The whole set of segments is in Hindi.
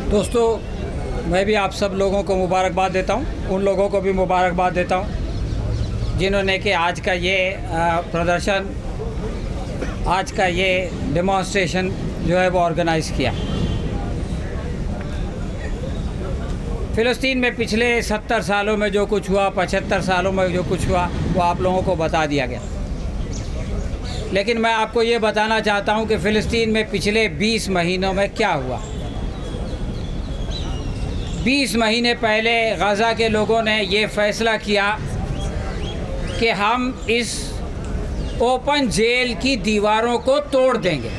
दोस्तों, मैं भी आप सब लोगों को मुबारकबाद देता हूँ, उन लोगों को भी मुबारकबाद देता हूँ जिन्होंने कि आज का ये प्रदर्शन, आज का ये डेमोन्स्ट्रेशन जो है वो ऑर्गेनाइज़ किया। फ़िलिस्तीन में पिछले 70 सालों में जो कुछ हुआ, 75 सालों में जो कुछ हुआ, वो आप लोगों को बता दिया गया। लेकिन मैं आपको ये बताना चाहता हूँ कि फ़िलिस्तीन में पिछले 20 महीनों में क्या हुआ। 20 महीने पहले गाज़ा के लोगों ने ये फ़ैसला किया कि हम इस ओपन जेल की दीवारों को तोड़ देंगे।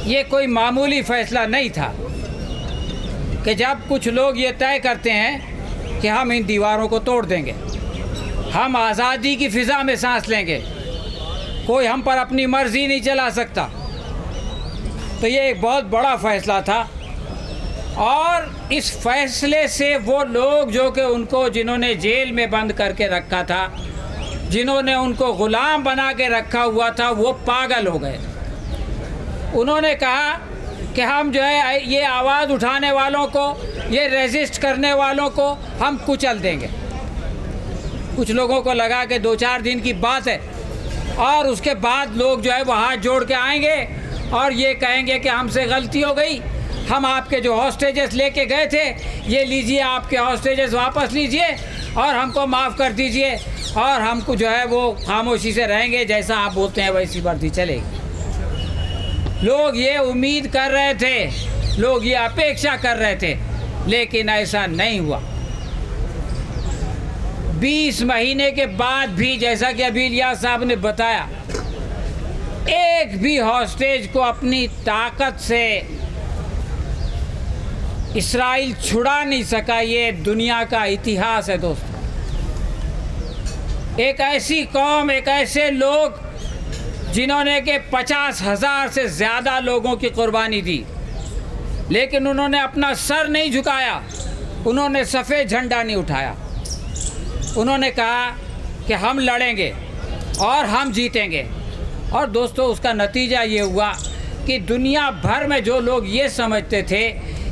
ये कोई मामूली फ़ैसला नहीं था कि जब कुछ लोग ये तय करते हैं कि हम इन दीवारों को तोड़ देंगे, हम आज़ादी की फ़िज़ा में सांस लेंगे, कोई हम पर अपनी मर्ज़ी नहीं चला सकता। तो ये एक बहुत बड़ा फ़ैसला था और इस फैसले से वो लोग जो कि उनको, जिन्होंने जेल में बंद करके रखा था, जिन्होंने उनको ग़ुलाम बना के रखा हुआ था, वो पागल हो गए। उन्होंने कहा कि हम जो है ये आवाज़ उठाने वालों को, ये रेजिस्ट करने वालों को हम कुचल देंगे। कुछ लोगों को लगा कि 2-4 दिन की बात है और उसके बाद लोग जो है वो हाथ जोड़ के आएंगे और ये कहेंगे कि हमसे गलती हो गई, हम आपके जो हॉस्टेजेस लेके गए थे, ये लीजिए, आपके हॉस्टेजेस वापस लीजिए और हमको माफ़ कर दीजिए और हमको जो है वो खामोशी से रहेंगे, जैसा आप बोलते हैं वैसी वर्दी चलेगी। लोग ये उम्मीद कर रहे थे, लोग ये अपेक्षा कर रहे थे, लेकिन ऐसा नहीं हुआ। 20 महीने के बाद भी, जैसा कि अभी इलियास साहब ने बताया, एक भी हॉस्टेज को अपनी ताकत से इस्राइल छुड़ा नहीं सका। ये दुनिया का इतिहास है दोस्तों। एक ऐसी कौम, एक ऐसे लोग जिन्होंने के 50,000 से ज़्यादा लोगों की कुर्बानी दी, लेकिन उन्होंने अपना सर नहीं झुकाया, उन्होंने सफ़ेद झंडा नहीं उठाया। उन्होंने कहा कि हम लड़ेंगे और हम जीतेंगे। और दोस्तों, उसका नतीजा ये हुआ कि दुनिया भर में जो लोग ये समझते थे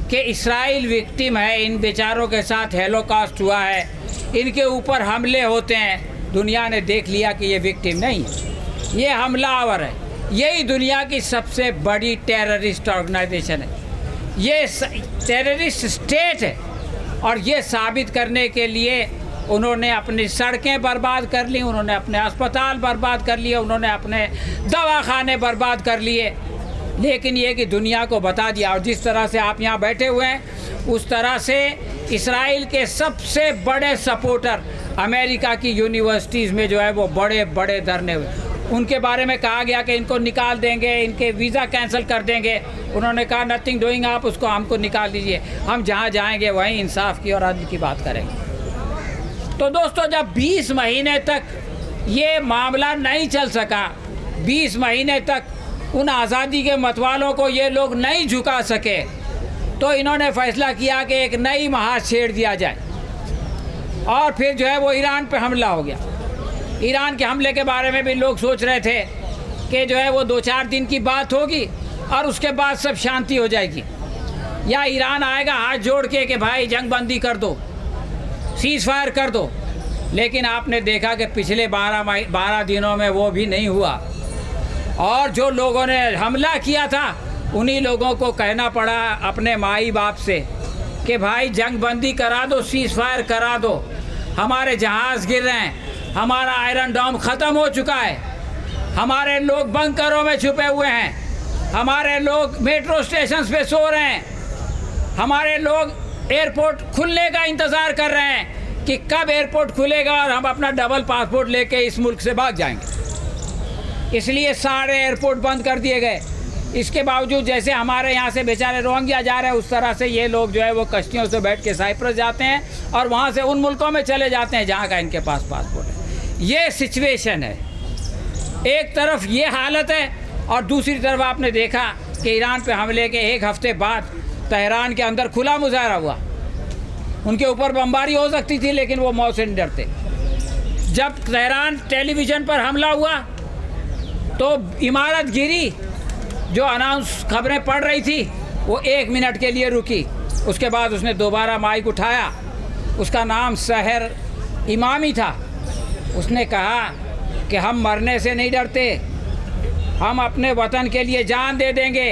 कि इस्राइल विक्टिम है, इन बेचारों के साथ हेलोकॉस्ट हुआ है, इनके ऊपर हमले होते हैं, दुनिया ने देख लिया कि ये विक्टिम नहीं है, ये हमलावर है। यही दुनिया की सबसे बड़ी टेररिस्ट ऑर्गेनाइजेशन है, ये टेररिस्ट स्टेट है। और ये साबित करने के लिए उन्होंने अपनी सड़कें बर्बाद कर ली, उन्होंने अपने अस्पताल बर्बाद कर लिए, उन्होंने अपने दवाखाने बर्बाद कर लिए, लेकिन ये कि दुनिया को बता दिया। और जिस तरह से आप यहाँ बैठे हुए हैं, उस तरह से इस्राइल के सबसे बड़े सपोर्टर अमेरिका की यूनिवर्सिटीज़ में जो है वो बड़े बड़े धरने हुए, उनके बारे में कहा गया कि इनको निकाल देंगे, इनके वीज़ा कैंसिल कर देंगे। उन्होंने कहा नथिंग डूइंग, आप उसको हमको निकाल दीजिए, हम जहाँ जाएंगे वहीं इंसाफ की और अदल की बात करेंगे। तो दोस्तों, जब 20 महीने तक ये मामला नहीं चल सका, 20 महीने तक उन आज़ादी के मतवालों को ये लोग नहीं झुका सके, तो इन्होंने फ़ैसला किया कि एक नई महाज छेड़ दिया जाए। और फिर जो है वो ईरान पे हमला हो गया। ईरान के हमले के बारे में भी लोग सोच रहे थे कि जो है वो 2-4 दिन की बात होगी और उसके बाद सब शांति हो जाएगी, या ईरान आएगा हाथ जोड़ के कि भाई जंगबंदी कर दो, सीज़ फायर कर दो। लेकिन आपने देखा कि पिछले 12 दिनों में वो भी नहीं हुआ। और जो लोगों ने हमला किया था, उन्हीं लोगों को कहना पड़ा अपने माई बाप से कि भाई जंगबंदी करा दो, सीज़ फायर करा दो, हमारे जहाज़ गिर रहे हैं, हमारा आयरन डोम ख़त्म हो चुका है, हमारे लोग बंकरों में छुपे हुए हैं, हमारे लोग मेट्रो स्टेशन पे सो रहे हैं, हमारे लोग एयरपोर्ट खुलने का इंतज़ार कर रहे हैं कि कब एयरपोर्ट खुलेगा और हम अपना डबल पासपोर्ट लेके इस मुल्क से भाग जाएंगे। इसलिए सारे एयरपोर्ट बंद कर दिए गए। इसके बावजूद जैसे हमारे यहाँ से बेचारे रोहिंग्या जा रहे हैं, उस तरह से ये लोग जो है वो कश्तियों से बैठ के साइप्रस जाते हैं और वहाँ से उन मुल्कों में चले जाते हैं जहाँ का इनके पास पासपोर्ट है। ये सिचुएशन है। एक तरफ ये हालत है और दूसरी तरफ आपने देखा कि ईरान पे हमले के 1 हफ्ते बाद तेहरान के अंदर खुला मुजाहरा हुआ। उनके ऊपर बमबारी हो सकती थी, लेकिन वो मौत से नहीं डरते। जब तेहरान टेलीविज़न पर हमला हुआ तो इमारत गिरी, जो अनाउंस खबरें पढ़ रही थी वो 1 मिनट के लिए रुकी। उसके बाद उसने दोबारा माइक उठाया। उसका नाम सहर इमामी था। उसने कहा कि हम मरने से नहीं डरते, हम अपने वतन के लिए जान दे देंगे,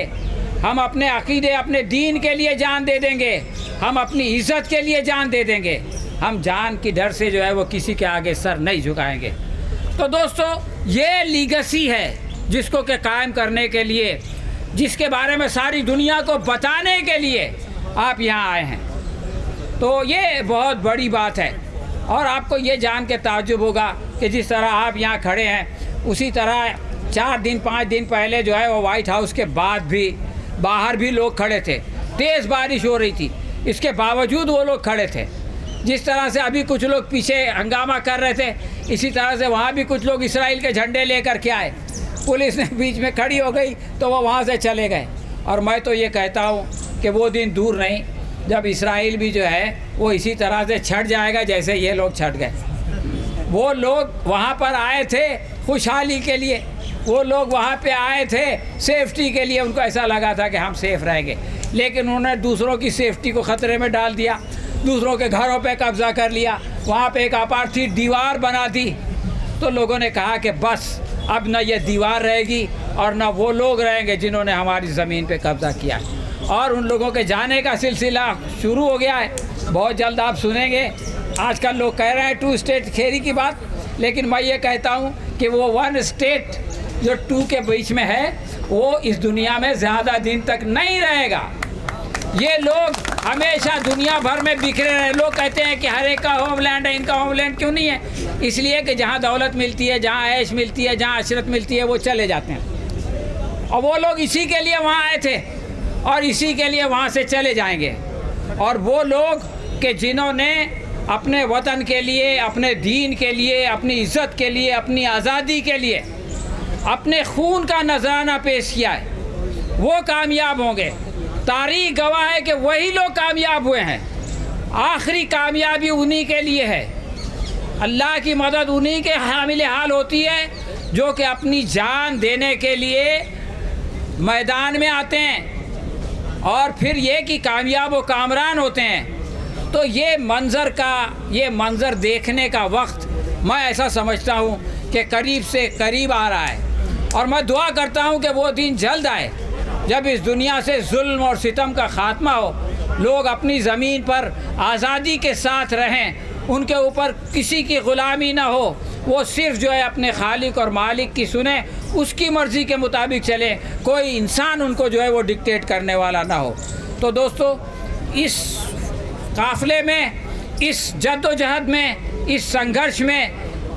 हम अपने अकीदे अपने दीन के लिए जान दे देंगे, हम अपनी इज़्ज़त के लिए जान दे देंगे, हम जान की डर से जो है वो किसी के आगे सर नहीं झुकाएंगे। तो दोस्तों, ये लीगेसी है जिसको के कायम करने के लिए, जिसके बारे में सारी दुनिया को बताने के लिए आप यहाँ आए हैं। तो ये बहुत बड़ी बात है। और आपको ये जान के ताज्जुब होगा कि जिस तरह आप यहाँ खड़े हैं, उसी तरह 4 दिन 5 दिन पहले जो है वो वाइट हाउस के बाद भी बाहर भी लोग खड़े थे। तेज़ बारिश हो रही थी, इसके बावजूद वो लोग खड़े थे। जिस तरह से अभी कुछ लोग पीछे हंगामा कर रहे थे, इसी तरह से वहाँ भी कुछ लोग इसराइल के झंडे लेकर के आए। पुलिस ने बीच में खड़ी हो गई तो वो वहाँ से चले गए। और मैं तो ये कहता हूँ कि वो दिन दूर नहीं जब इसराइल भी जो है वो इसी तरह से छट जाएगा जैसे ये लोग छट गए। वो लोग वहाँ पर आए थे खुशहाली के लिए, वो लोग वहाँ पे आए थे सेफ्टी के लिए। उनको ऐसा लगा था कि हम सेफ़ रहेंगे, लेकिन उन्होंने दूसरों की सेफ्टी को ख़तरे में डाल दिया, दूसरों के घरों पे कब्ज़ा कर लिया, वहाँ पे एक आपार्थिक दीवार बना दी। तो लोगों ने कहा कि बस अब न ये दीवार रहेगी और न वो लोग रहेंगे जिन्होंने हमारी ज़मीन पे कब्ज़ा किया। और उन लोगों के जाने का सिलसिला शुरू हो गया है। बहुत जल्द आप सुनेंगे। आजकल लोग कह रहे हैं 2 स्टेट थ्योरी की बात, लेकिन मैं ये कहता हूँ कि वो 1 स्टेट जो 2 के बीच में है वो इस दुनिया में ज़्यादा दिन तक नहीं रहेगा। ये लोग हमेशा दुनिया भर में बिखरे रहे। लोग कहते हैं कि हर एक का होमलैंड है, इनका होमलैंड क्यों नहीं है? इसलिए कि जहाँ दौलत मिलती है, जहाँ ऐश मिलती है, जहाँ अशरत मिलती है, वो चले जाते हैं। और वो लोग इसी के लिए वहाँ आए थे और इसी के लिए वहाँ से चले जाएंगे। और वो लोग कि जिन्होंने अपने वतन के लिए, अपने दीन के लिए, अपनी इज़्ज़त के लिए, अपनी आज़ादी के लिए अपने खून का नजराना पेश किया है, वो कामयाब होंगे। तारीख गवाह है कि वही लोग कामयाब हुए हैं। आखिरी कामयाबी उन्हीं के लिए है। अल्लाह की मदद उन्हीं के हामिल हाल होती है जो कि अपनी जान देने के लिए मैदान में आते हैं और फिर ये कि कामयाब व कामरान होते हैं। तो ये मंज़र देखने का वक्त मैं ऐसा समझता हूँ कि करीब से करीब आ रहा है। और मैं दुआ करता हूँ कि वो दिन जल्द आए जब इस दुनिया से जुल्म और सितम का ख़ात्मा हो, लोग अपनी ज़मीन पर आज़ादी के साथ रहें, उनके ऊपर किसी की ग़ुलामी ना हो, वो सिर्फ़ जो है अपने खालिक और मालिक की सुने, उसकी मर्ज़ी के मुताबिक चले, कोई इंसान उनको जो है वो डिक्टेट करने वाला ना हो। तो दोस्तों, इस काफ़िले में, इस जद्दोजहद में, इस संघर्ष में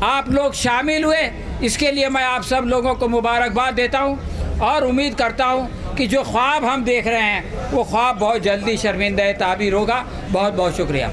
आप लोग शामिल हुए, इसके लिए मैं आप सब लोगों को मुबारकबाद देता हूँ और उम्मीद करता हूँ कि जो ख्वाब हम देख रहे हैं वो ख्वाब बहुत जल्दी शर्मिंदा ताबीर होगा। बहुत बहुत शुक्रिया।